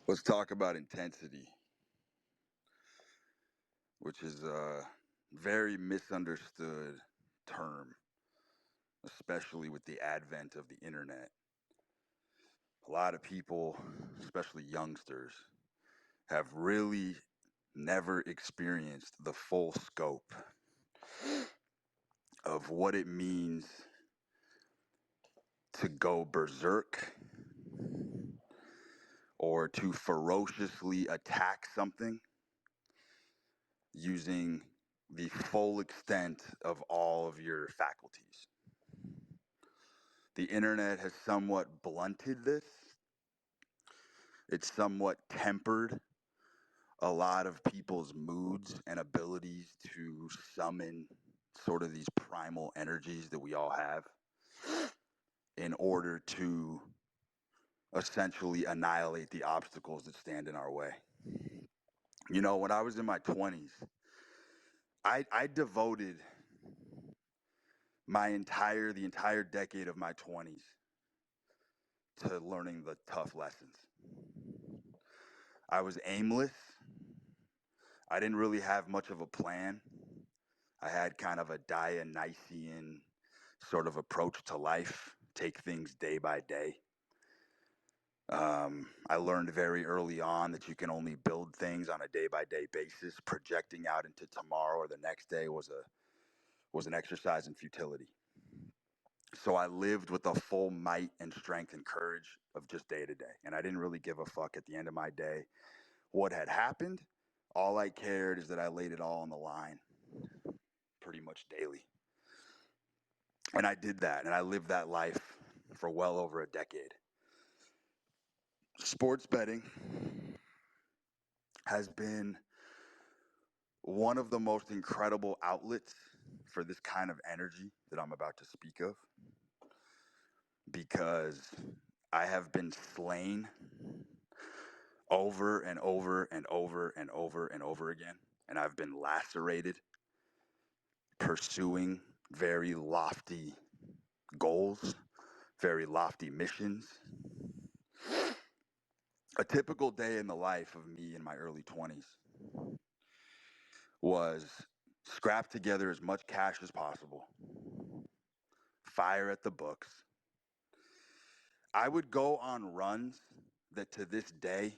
Let's talk about intensity, which is a very misunderstood term, especially with the advent of the internet. A lot of people, especially youngsters, have really never experienced the full scope of what it means to go berserk or to ferociously attack something using the full extent of all of your faculties. The internet has somewhat blunted this. It's somewhat tempered a lot of people's moods and abilities to summon sort of these primal energies that we all have in order to essentially annihilate the obstacles that stand in our way. You know, when I was in my 20s, I devoted the entire decade of my 20s to learning the tough lessons. I was aimless. I didn't really have much of a plan. I had kind of a Dionysian sort of approach to life, take things day by day. I learned very early on that you can only build things on a day by day basis. Projecting out into tomorrow or the next day was an exercise in futility. So I lived with the full might and strength and courage of just day to day. And I didn't really give a fuck at the end of my day what had happened. All I cared is that I laid it all on the line pretty much daily. And I did that, and I lived that life for well over a decade. Sports betting has been one of the most incredible outlets for this kind of energy that I'm about to speak of, because I have been slain over and over and over and over and over again. And I've been lacerated pursuing very lofty goals, very lofty missions. A typical day in the life of me in my early 20s was scrap together as much cash as possible, fire at the books. I would go on runs that to this day,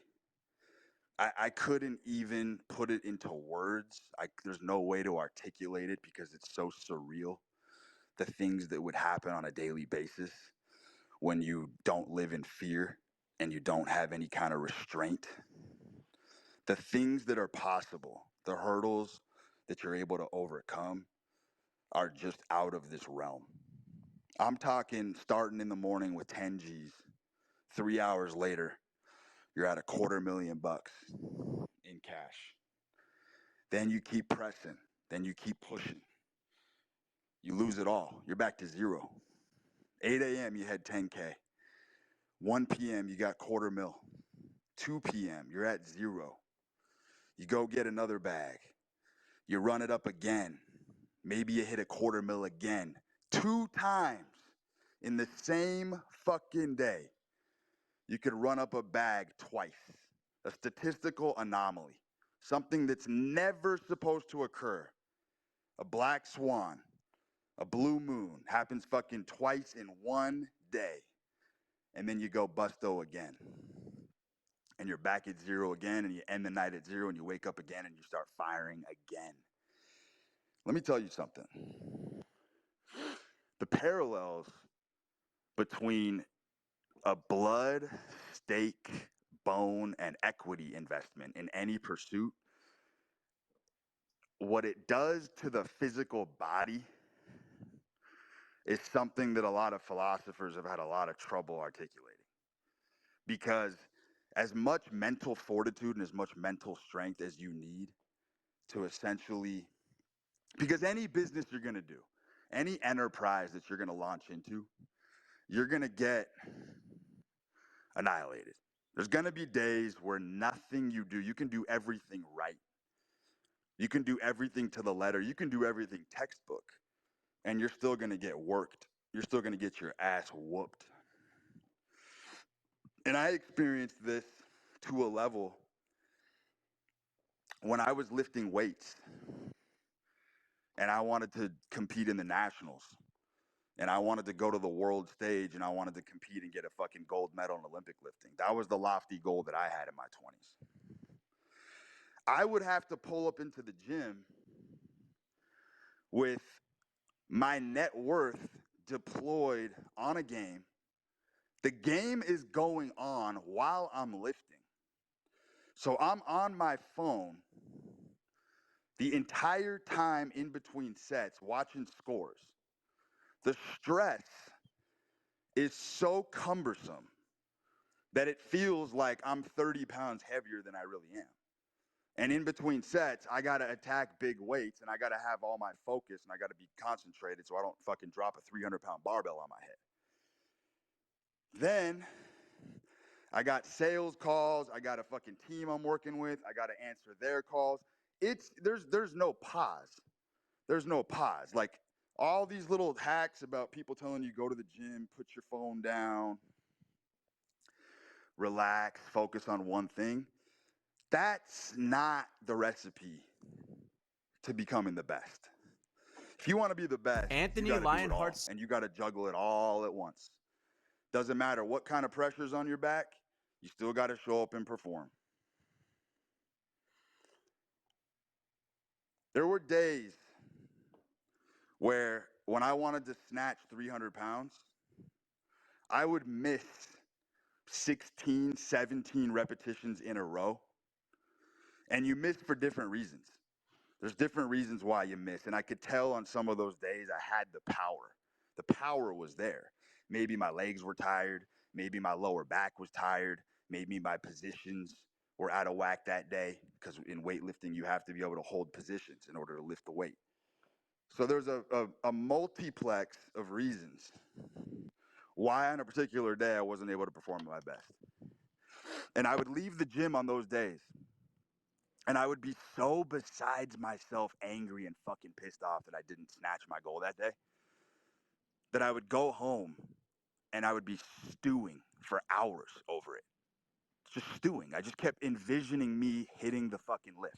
I couldn't even put it into words. There's no way to articulate it because it's so surreal. The things that would happen on a daily basis when you don't live in fear and you don't have any kind of restraint. The things that are possible, the hurdles that you're able to overcome are just out of this realm. I'm talking starting in the morning with 10 G's, 3 hours later, you're at $250,000 in cash. Then you keep pressing, then you keep pushing. You lose it all. You're back to zero. 8 a.m. you had 10K. 1 p.m. you got $250,000. 2 p.m. you're at zero. You go get another bag. You run it up again. Maybe you hit $250,000 again. 2 times in the same fucking day. You could run up a bag twice. A statistical anomaly. Something that's never supposed to occur. A black swan. A blue moon happens fucking twice in one day. And then you go busto again. And you're back at zero again, and you end the night at zero, and you wake up again, and you start firing again. Let me tell you something. The parallels between a blood, stake, bone, and equity investment in any pursuit, what it does to the physical body is something that a lot of philosophers have had a lot of trouble articulating. Because as much mental fortitude and as much mental strength as you need to essentially, because any business you're going to do, any enterprise that you're going to launch into, you're going to get annihilated. There's going to be days where nothing you do, you can do everything right. You can do everything to the letter. You can do everything textbook, and you're still going to get worked. You're still going to get your ass whooped. And I experienced this to a level when I was lifting weights and I wanted to compete in the nationals and I wanted to go to the world stage and I wanted to compete and get a fucking gold medal in Olympic lifting. That was the lofty goal that I had in my 20s. I would have to pull up into the gym with my net worth deployed on a game. The game is going on while I'm lifting. So I'm on my phone the entire time in between sets watching scores. The stress is so cumbersome that it feels like I'm 30 pounds heavier than I really am. And in between sets, I got to attack big weights and I got to have all my focus and I got to be concentrated so I don't fucking drop a 300-pound barbell on my head. Then I got sales calls. I got a fucking team I'm working with. I got to answer their calls. There's no pause. There's no pause. Like all these little hacks about people telling you go to the gym, put your phone down, relax, focus on one thing. That's not the recipe to becoming the best. If you want to be the best, Anthony you got to do it all, Lionheart's and you got to juggle it all at once. Doesn't matter what kind of pressure's on your back, you still got to show up and perform. There were days where when I wanted to snatch 300 pounds, I would miss 16, 17 repetitions in a row. And you miss for different reasons. There's different reasons why you miss. And I could tell on some of those days I had the power. The power was there. Maybe my legs were tired. Maybe my lower back was tired. Maybe my positions were out of whack that day, because in weightlifting, you have to be able to hold positions in order to lift the weight. So there's a multiplex of reasons why on a particular day I wasn't able to perform at my best. And I would leave the gym on those days and I would be so besides myself angry and fucking pissed off that I didn't snatch my goal that day, that I would go home and I would be stewing for hours over it. Just stewing. I just kept envisioning me hitting the fucking lift.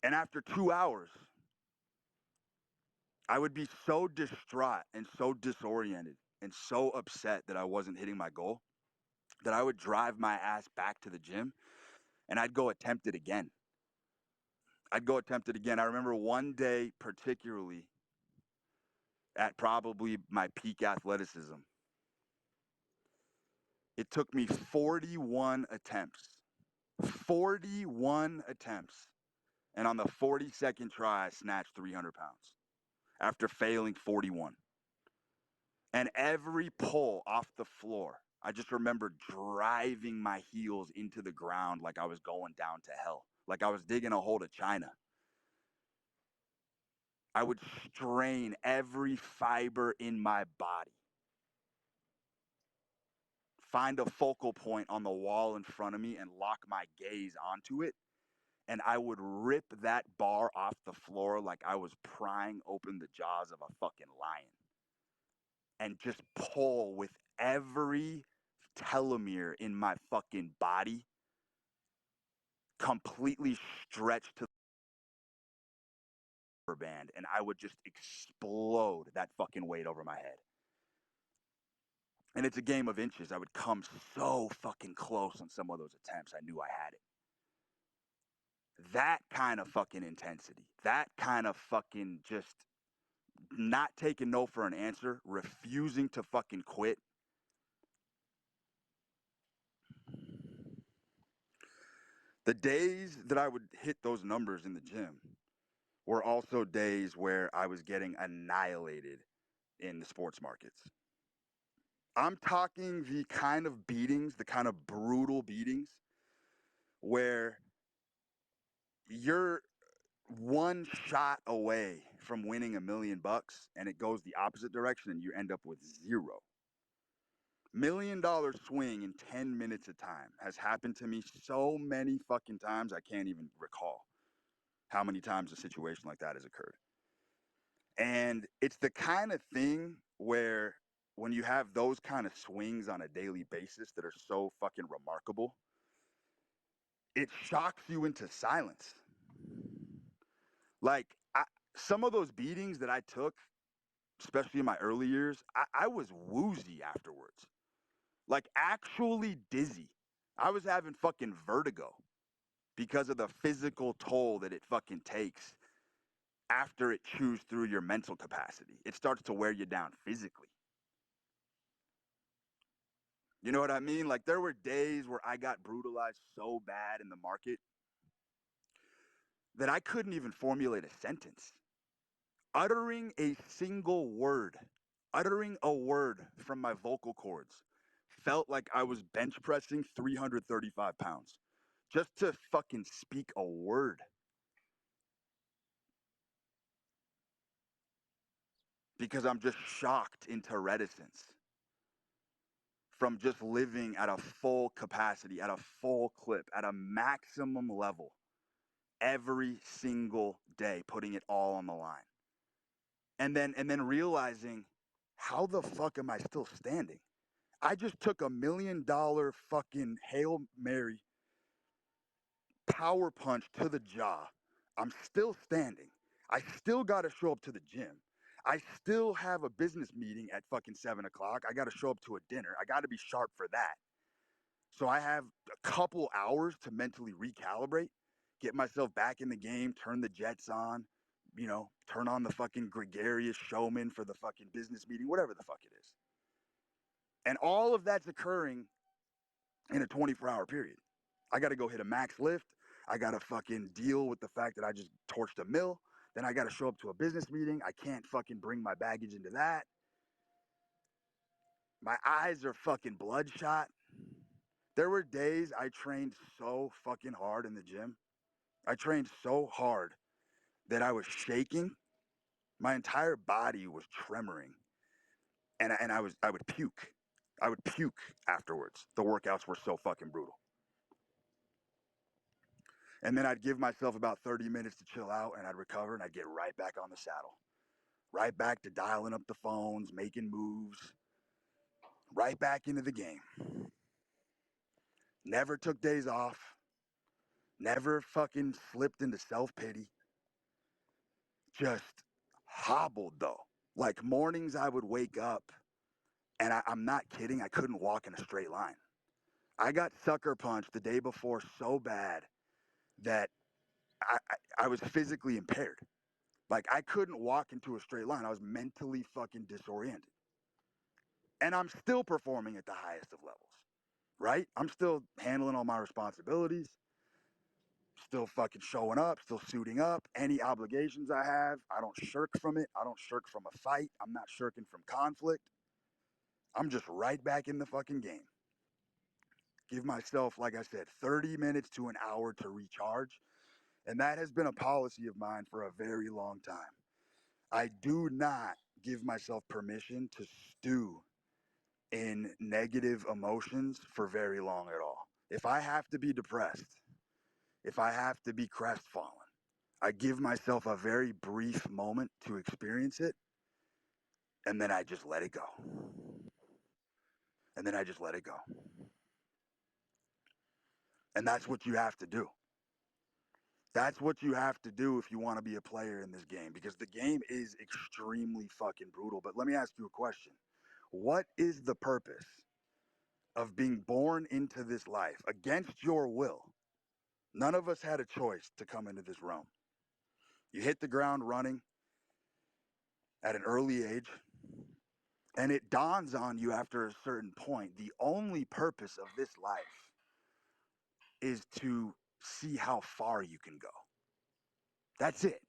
And after 2 hours, I would be so distraught and so disoriented and so upset that I wasn't hitting my goal that I would drive my ass back to the gym and I'd go attempt it again. I remember one day particularly at probably my peak athleticism. It took me 41 attempts. 41 attempts. And on the 42nd try, I snatched 300 pounds after failing 41. And every pull off the floor, I just remember driving my heels into the ground like I was going down to hell, like I was digging a hole to China. I would strain every fiber in my body, find a focal point on the wall in front of me and lock my gaze onto it. And I would rip that bar off the floor like I was prying open the jaws of a fucking lion. And just pull with every telomere in my fucking body completely stretched to the band. And I would just explode that fucking weight over my head. And it's a game of inches. I would come so fucking close on some of those attempts. I knew I had it. That kind of fucking intensity, that kind of fucking just not taking no for an answer, refusing to fucking quit. The days that I would hit those numbers in the gym were also days where I was getting annihilated in the sports markets. I'm talking the kind of beatings, the kind of brutal beatings where you're one shot away from winning $1 million and it goes the opposite direction and you end up with zero. $1 million swing in 10 minutes of time has happened to me so many fucking times I can't even recall how many times a situation like that has occurred. And it's the kind of thing where when you have those kind of swings on a daily basis that are so fucking remarkable, it shocks you into silence. Like some of those beatings that I took, especially in my early years, I was woozy afterwards. Like actually dizzy. I was having fucking vertigo because of the physical toll that it fucking takes after it chews through your mental capacity. It starts to wear you down physically. You know what I mean? Like there were days where I got brutalized so bad in the market that I couldn't even formulate a sentence. Uttering a single word, uttering a word from my vocal cords felt like I was bench pressing 335 pounds just to fucking speak a word. Because I'm just shocked into reticence from just living at a full capacity, at a full clip, at a maximum level every single day, putting it all on the line. And then realizing, how the fuck am I still standing? I just took $1 million fucking Hail Mary power punch to the jaw. I'm still standing. I still got to show up to the gym. I still have a business meeting at fucking 7 o'clock. I got to show up to a dinner. I got to be sharp for that. So I have a couple hours to mentally recalibrate, get myself back in the game, turn the jets on, turn on the fucking gregarious showman for the fucking business meeting, whatever the fuck it is. And all of that's occurring in a 24-hour period. I got to go hit a max lift. I got to fucking deal with the fact that I just torched a mill. Then I got to show up to a business meeting. I can't fucking bring my baggage into that. My eyes are fucking bloodshot. There were days I trained so fucking hard in the gym. I trained so hard that I was shaking. My entire body was tremoring. And I would puke. I would puke afterwards. The workouts were so fucking brutal. And then I'd give myself about 30 minutes to chill out and I'd recover and I'd get right back on the saddle. Right back to dialing up the phones, making moves, right back into the game. Never took days off. Never fucking slipped into self-pity. Just hobbled though. Like mornings I would wake up and I'm not kidding, I couldn't walk in a straight line. I got sucker punched the day before so bad that I was physically impaired. Like I couldn't walk into a straight line. I was mentally fucking disoriented. And I'm still performing at the highest of levels, right? I'm still handling all my responsibilities, still fucking showing up, still suiting up. Any obligations I have, I don't shirk from it. I don't shirk from a fight. I'm not shirking from conflict. I'm just right back in the fucking game. Give myself, like I said, 30 minutes to an hour to recharge. And that has been a policy of mine for a very long time. I do not give myself permission to stew in negative emotions for very long at all. If I have to be depressed, if I have to be crestfallen, I give myself a very brief moment to experience it, and then I just let it go. And then I just let it go. And that's what you have to do. That's what you have to do if you want to be a player in this game, because the game is extremely fucking brutal. But let me ask you a question. What is the purpose of being born into this life against your will? None of us had a choice to come into this realm. You hit the ground running at an early age, and it dawns on you after a certain point, the only purpose of this life is to see how far you can go. That's it.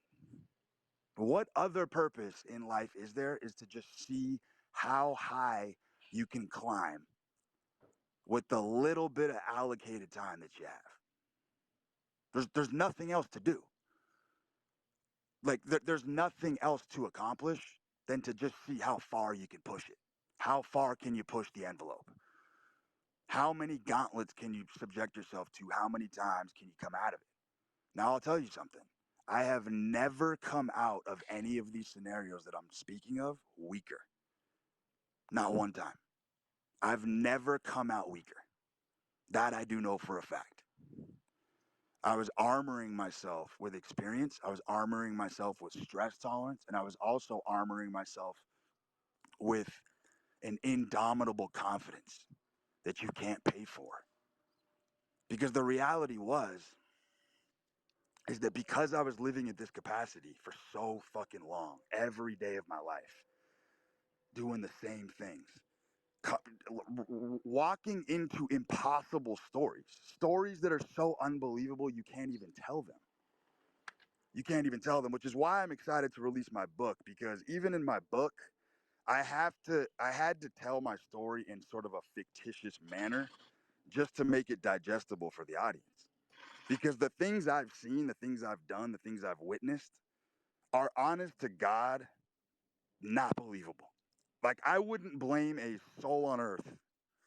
What other purpose in life is there is to just see how high you can climb with the little bit of allocated time that you have. There's nothing else to do. Like there's nothing else to accomplish than to just see how far you can push it. How far can you push the envelope? How many gauntlets can you subject yourself to? How many times can you come out of it? Now I'll tell you something. I have never come out of any of these scenarios that I'm speaking of weaker. Not one time. I've never come out weaker. That I do know for a fact. I was armoring myself with experience. I was armoring myself with stress tolerance. And I was also armoring myself with an indomitable confidence that you can't pay for. Because the reality is that because I was living at this capacity for so fucking long, every day of my life, doing the same things, walking into impossible stories that are so unbelievable you can't even tell them. You can't even tell them, which is why I'm excited to release my book, because even in my book, I had to tell my story in sort of a fictitious manner just to make it digestible for the audience. Because the things I've seen, the things I've done, the things I've witnessed are, honest to God, not believable. Like, I wouldn't blame a soul on earth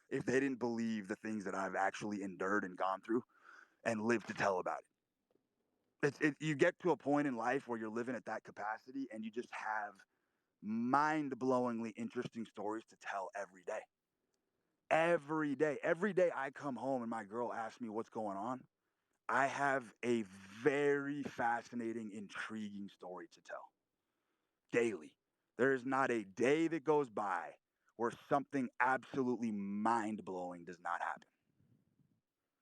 if they didn't believe the things that I've actually endured and gone through and lived to tell about it. You get to a point in life where you're living at that capacity and you just have mind-blowingly interesting stories to tell every day. Every day. Every day I come home and my girl asks me what's going on, I have a very fascinating, intriguing story to tell daily. There is not a day that goes by where something absolutely mind-blowing does not happen.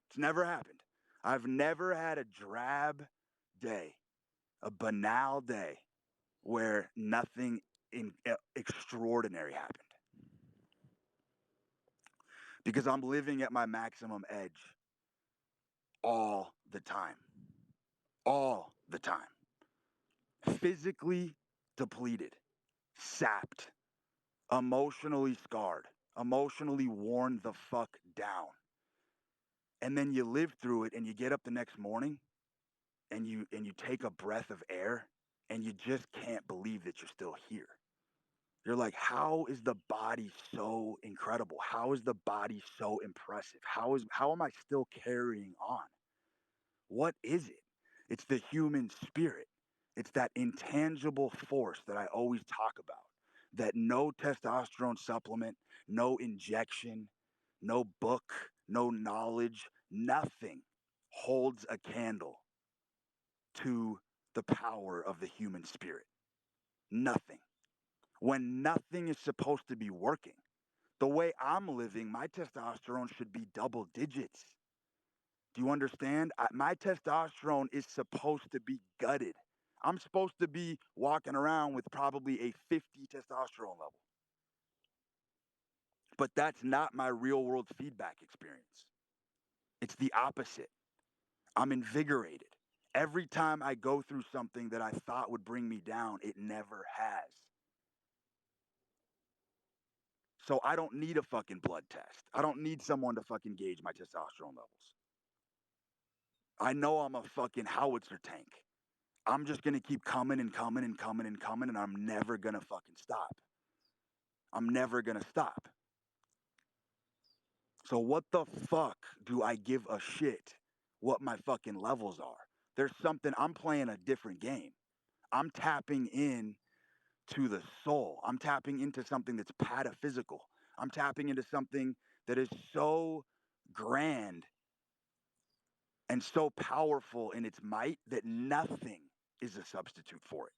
It's never happened. I've never had a drab day, a banal day, where nothing extraordinary happened. Because I'm living at my maximum edge all the time. All the time. Physically depleted, sapped, emotionally scarred, emotionally worn the fuck down. And then you live through it and you get up the next morning and you take a breath of air and you just can't believe that you're still here. You're like, how is the body so incredible? How is the body so impressive? How am I still carrying on? What is it? It's the human spirit. It's that intangible force that I always talk about. That no testosterone supplement, no injection, no book, no knowledge, nothing holds a candle to the power of the human spirit. Nothing. When nothing is supposed to be working. The way I'm living, my testosterone should be double digits. Do you understand? My testosterone is supposed to be gutted. I'm supposed to be walking around with probably a 50 testosterone level. But that's not my real world feedback experience. It's the opposite. I'm invigorated. Every time I go through something that I thought would bring me down, it never has. So I don't need a fucking blood test. I don't need someone to fucking gauge my testosterone levels. I know I'm a fucking howitzer tank. I'm just gonna keep coming and coming and coming and coming, and I'm never gonna fucking stop. I'm never gonna stop. So what the fuck do I give a shit what my fucking levels are? There's something, I'm playing a different game. I'm tapping in to the soul. I'm tapping into something that's pataphysical. I'm tapping into something that is so grand and so powerful in its might that nothing is a substitute for it.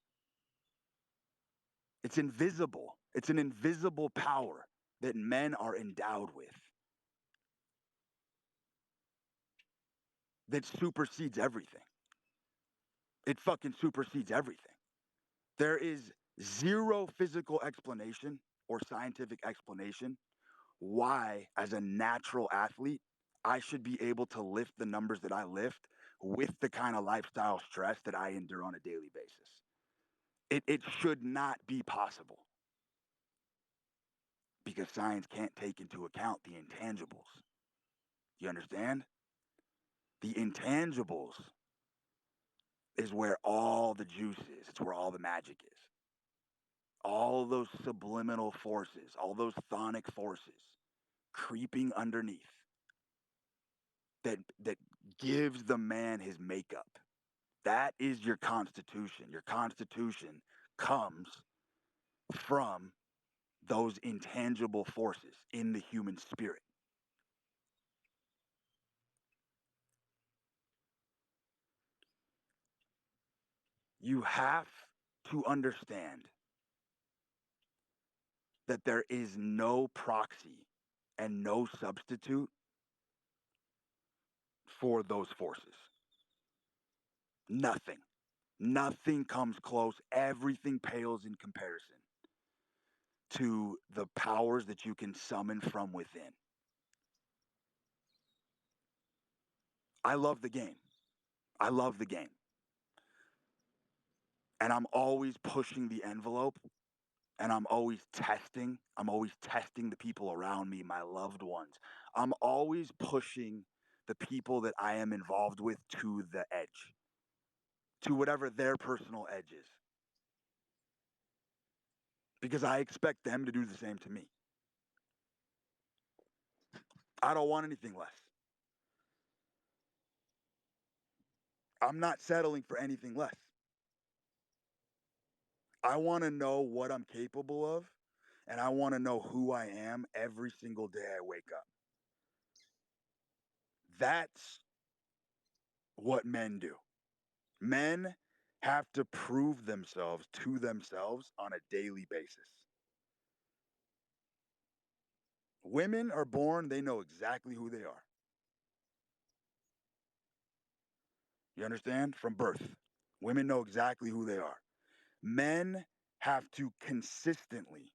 It's invisible. It's an invisible power that men are endowed with that supersedes everything. It fucking supersedes everything. There is zero physical explanation or scientific explanation why, as a natural athlete, I should be able to lift the numbers that I lift with the kind of lifestyle stress that I endure on a daily basis. It should not be possible because science can't take into account the intangibles. You understand? The intangibles is where all the juice is. It's where all the magic is. All those subliminal forces, all those thonic forces creeping underneath that gives the man his makeup. That is your constitution. Your constitution comes from those intangible forces in the human spirit. You have to understand that there is no proxy and no substitute for those forces. Nothing. Nothing comes close. Everything pales in comparison to the powers that you can summon from within. I love the game. I love the game. And I'm always pushing the envelope and I'm always testing. I'm always testing the people around me, my loved ones. I'm always pushing the people that I am involved with to the edge, to whatever their personal edge is, because I expect them to do the same to me. I don't want anything less. I'm not settling for anything less. I want to know what I'm capable of, and I want to know who I am every single day I wake up. That's what men do. Men have to prove themselves to themselves on a daily basis. Women are born, they know exactly who they are. You understand? From birth. Women know exactly who they are. Men have to consistently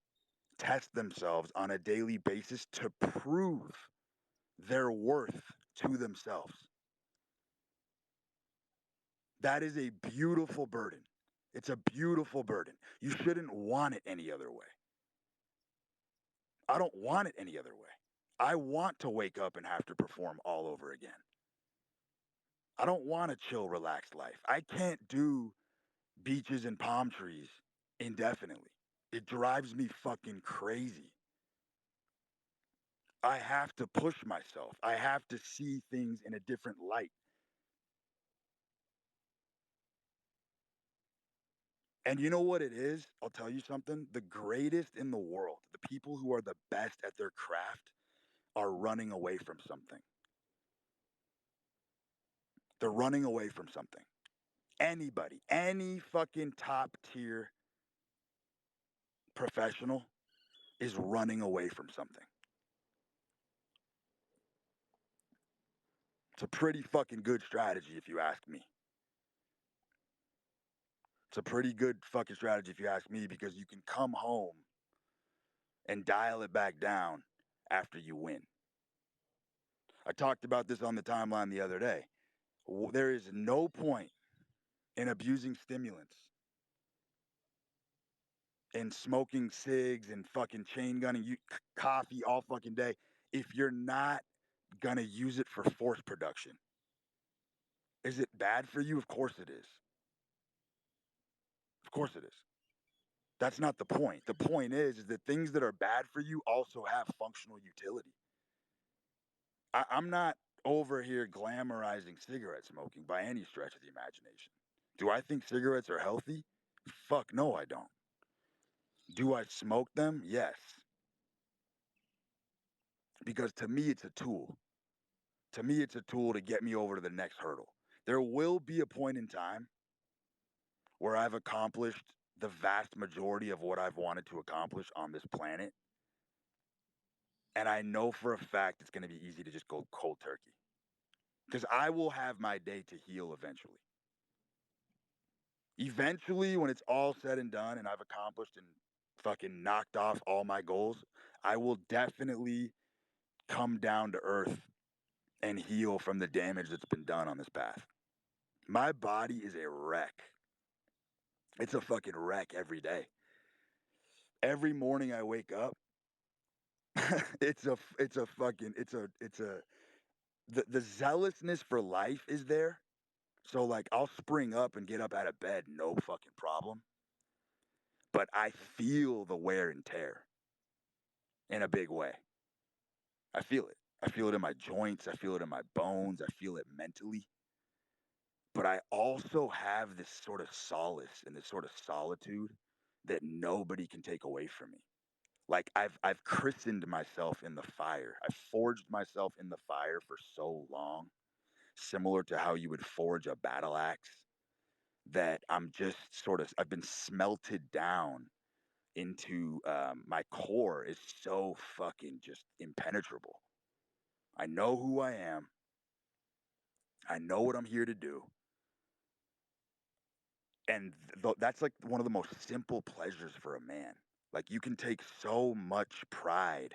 test themselves on a daily basis to prove their worth to themselves. That is a beautiful burden. It's a beautiful burden. You shouldn't want it any other way. I don't want it any other way. I want to wake up and have to perform all over again. I don't want a chill, relaxed life. I can't do beaches and palm trees indefinitely. It drives me fucking crazy. I have to push myself. I have to see things in a different light. And you know what it is? I'll tell you something. The greatest in the world, the people who are the best at their craft, are running away from something. They're running away from something. Anybody, any fucking top tier professional is running away from something. It's a pretty fucking good strategy if you ask me. It's a pretty good fucking strategy if you ask me, because you can come home and dial it back down after you win. I talked about this on the timeline the other day. There is no point in abusing stimulants and smoking cigs and fucking chain gunning coffee all fucking day if you're not gonna use it for force production. Is it bad for you? Of course it is. Of course it is. That's not the point. The point is that things that are bad for you also have functional utility. I'm not over here glamorizing cigarette smoking by any stretch of the imagination. Do I think cigarettes are healthy? Fuck no, I don't. Do I smoke them? Yes. Because to me, it's a tool. To me, it's a tool to get me over to the next hurdle. There will be a point in time where I've accomplished the vast majority of what I've wanted to accomplish on this planet. And I know for a fact it's going to be easy to just go cold turkey. Because I will have my day to heal eventually. Eventually, when it's all said and done and I've accomplished and fucking knocked off all my goals, I will definitely come down to earth and heal from the damage that's been done on this path. My body is a wreck. It's a fucking wreck every day. Every morning I wake up, it's a the zealousness for life is there. So like I'll spring up and get up out of bed, no fucking problem. But I feel the wear and tear in a big way. I feel it. I feel it in my joints. I feel it in my bones. I feel it mentally. But I also have this sort of solace and this sort of solitude that nobody can take away from me. Like I've christened myself in the fire. I've forged myself in the fire for so long, similar to how you would forge a battle axe. that I've been smelted down into my core is so fucking just impenetrable. I know who I am. I know what I'm here to do. And that's like one of the most simple pleasures for a man. Like you can take so much pride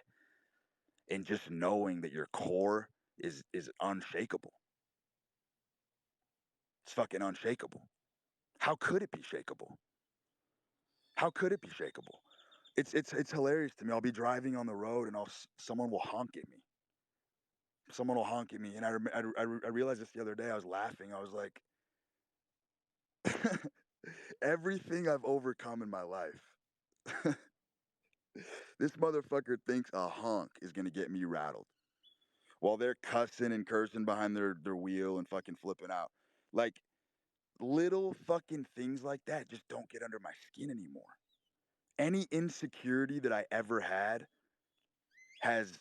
in just knowing that your core is unshakable. It's fucking unshakable. How could it be shakable? How could it be shakable? It's hilarious to me. I'll be driving on the road and someone will honk at me. Someone will honk at me, and I realized this the other day. I was laughing. I was like, everything I've overcome in my life, this motherfucker thinks a honk is gonna get me rattled while they're cussing and cursing behind their wheel and fucking flipping out. Like little fucking things like that just don't get under my skin anymore. Any insecurity that I ever had has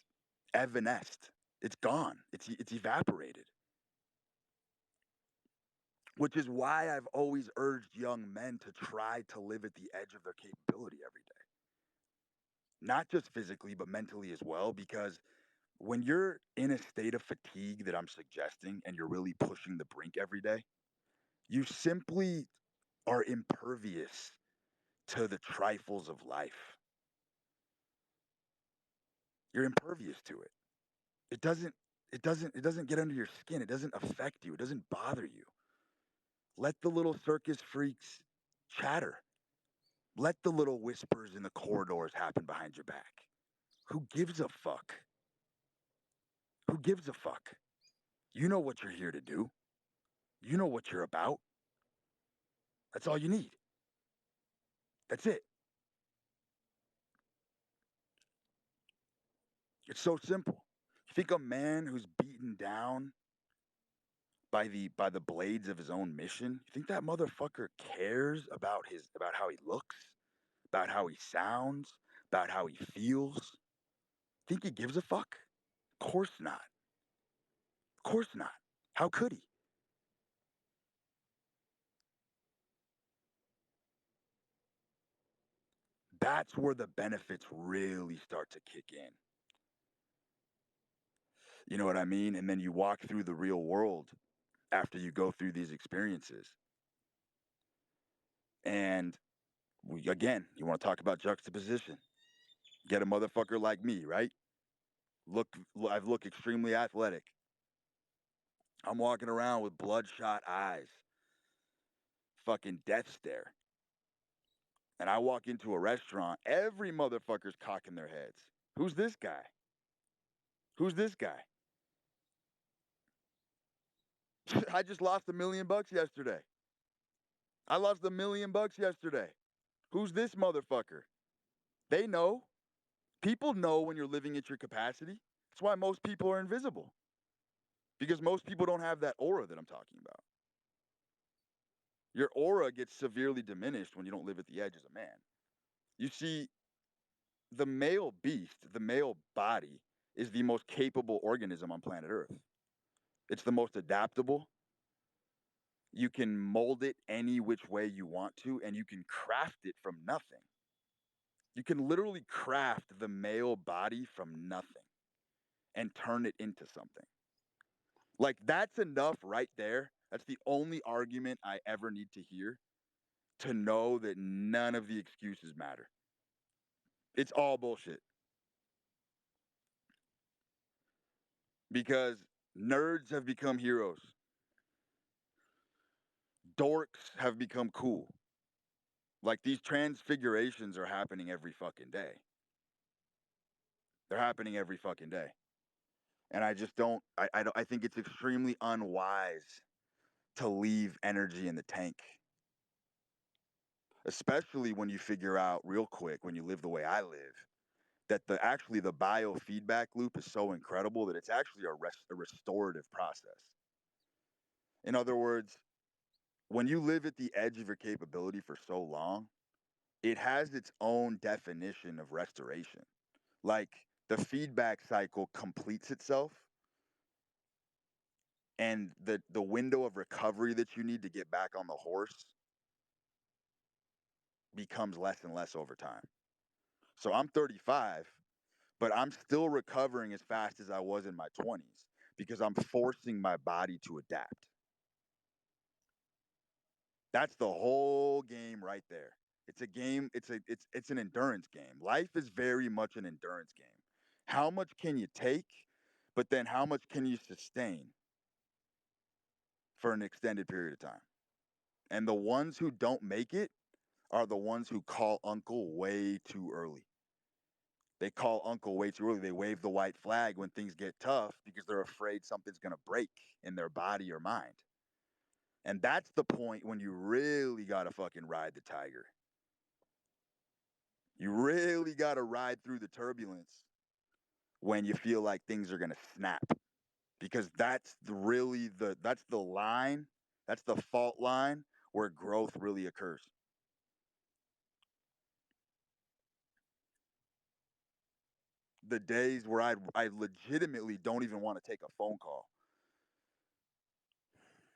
evanesced. It's gone. It's evaporated. Which is why I've always urged young men to try to live at the edge of their capability every day. Not just physically, but mentally as well, because when you're in a state of fatigue that I'm suggesting and you're really pushing the brink every day, you simply are impervious to the trifles of life. You're impervious to it. It doesn't it doesn't get under your skin. It doesn't affect you. It doesn't bother you. Let the little circus freaks chatter. Let the little whispers in the corridors happen behind your back. Who gives a fuck? Who gives a fuck? You know what you're here to do. You know what you're about. That's all you need. That's it. It's so simple. You think a man who's beaten down by the blades of his own mission, you think that motherfucker cares about how he looks, about how he sounds, about how he feels? Think he gives a fuck? Of course not. Of course not. How could he? That's where the benefits really start to kick in. You know what I mean? And then you walk through the real world after you go through these experiences. And again, you want to talk about juxtaposition. Get a motherfucker like me, right? Look, I've looked extremely athletic. I'm walking around with bloodshot eyes, fucking death stare. And I walk into a restaurant, every motherfucker's cocking their heads. Who's this guy? Who's this guy? I just lost $1 million yesterday. I lost $1 million yesterday. Who's this motherfucker? They know. People know when you're living at your capacity. That's why most people are invisible. Because most people don't have that aura that I'm talking about. Your aura gets severely diminished when you don't live at the edge as a man. You see, the male beast, the male body, is the most capable organism on planet Earth. It's the most adaptable. You can mold it any which way you want to, and you can craft it from nothing. You can literally craft the male body from nothing and turn it into something. Like, that's enough right there. That's the only argument I ever need to hear to know that none of the excuses matter. It's all bullshit. Because nerds have become heroes, dorks have become cool. Like, these transfigurations are happening every fucking day. They're happening every fucking day. And I just don't, I think it's extremely unwise to leave energy in the tank, especially when you figure out real quick, when you live the way I live, that the biofeedback loop is so incredible that it's actually a restorative process. In other words, when you live at the edge of your capability for so long, it has its own definition of restoration. Like, the feedback cycle completes itself And the window of recovery that you need to get back on the horse becomes less and less over time. So I'm 35, but I'm still recovering as fast as I was in my 20s because I'm forcing my body to adapt. That's the whole game right there. It's a game, it's an endurance game. Life is very much an endurance game. How much can you take, but then how much can you sustain for an extended period of time? And the ones who don't make it are the ones who call uncle way too early. They call uncle way too early. They wave the white flag when things get tough because they're afraid something's going to break in their body or mind. And that's the point when you really got to fucking ride the tiger. You really got to ride through the turbulence when you feel like things are going to snap because that's the line, that's the fault line where growth really occurs. The days where I legitimately don't even want to take a phone call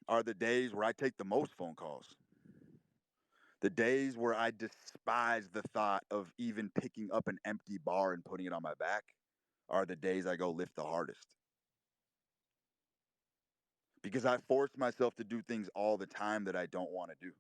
are the days where I take the most phone calls. The days where I despise the thought of even picking up an empty bar and putting it on my back are the days I go lift the hardest. Because I force myself to do things all the time that I don't want to do.